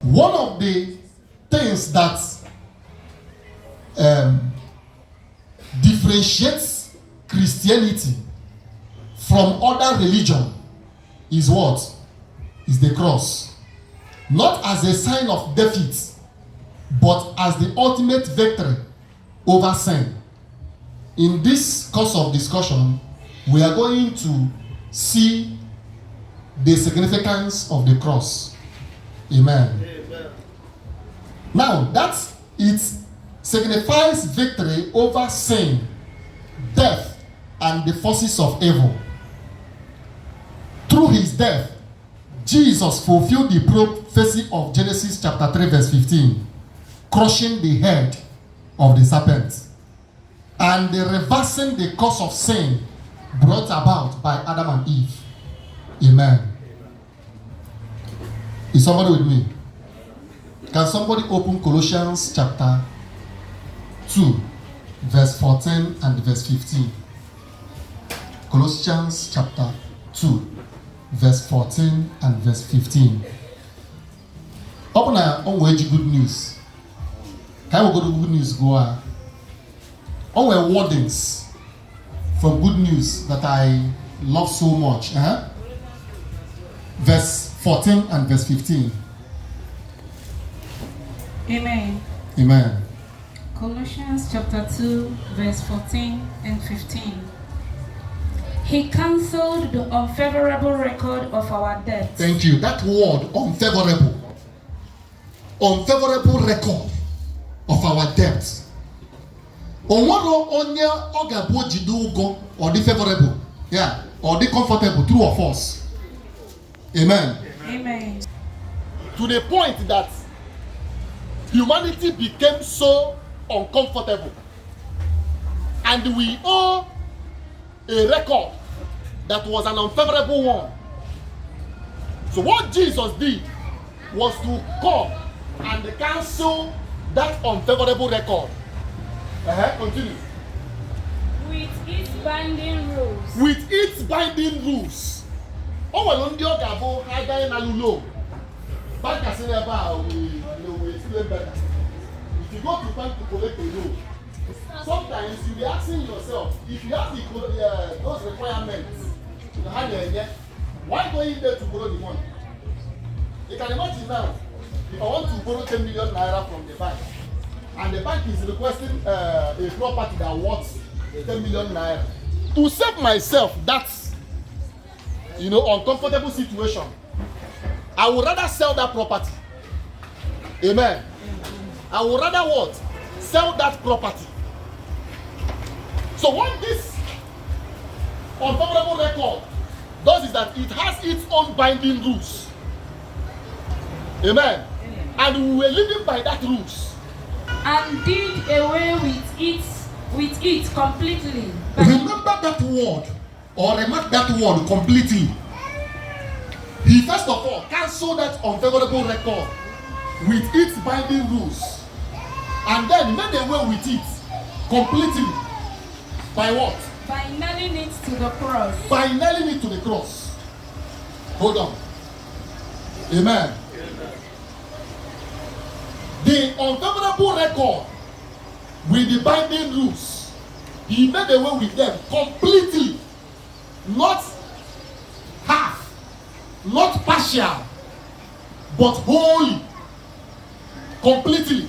One of the things that differentiates Christianity from other religion is what? Is the cross. Not as a sign of defeat, but as the ultimate victory over sin. In this course of discussion, we are going to see the significance of the cross. Amen. Amen. Now, that it signifies victory over sin, death, and the forces of evil. Through his death, Jesus fulfilled the prophecy of Genesis chapter 3 verse 15, crushing the head of the serpent and reversing the course of sin brought about by Adam and Eve. Amen. Is somebody with me? Can somebody open Colossians chapter 2 verse 14 and verse 15? Colossians chapter 2 verse 14 and verse 15. Open our good news. Can we go to good news? Go on. Our wordings from good news that I love so much. Verse 14 and verse 15. Amen. Amen. Colossians chapter 2 verse 14 and 15. He cancelled the unfavorable record of our debts. Thank you. That word, unfavorable. Unfavorable record of our debts. On what onya ogabo jidugo or the favorable, yeah, or the comfortable, true or false. Amen. Amen. To the point that humanity became so uncomfortable, and we owe a record that was an unfavorable one. So what Jesus did was to come and cancel that unfavorable record. Continue. With its binding rules. With its binding rules. Oh, well, on the other hand, I got in a lulo. Bank has never we explain better. If you go to bank to collect a loan, sometimes you'll be asking yourself, if you have those requirements, why go in there to borrow the money? You can imagine now, if I want to borrow 10 million naira from the bank, and the bank is requesting a property that worth 10 million naira. To save myself that, uncomfortable situation, I would rather sell that property. Amen. I would rather what? Sell that property. So what this unfavorable record does is that it has its own binding rules. Amen. And we were living by that rules. And did away with it completely. Remember that word, or remark that word completely. He first of all cancelled that unfavorable record with its binding rules, and then made away with it completely. By what? By nailing it to the cross. By nailing it to the cross. Hold on. Amen. The unfavorable record with the binding rules, he made away with them completely. Not half, not partial, but wholly, completely.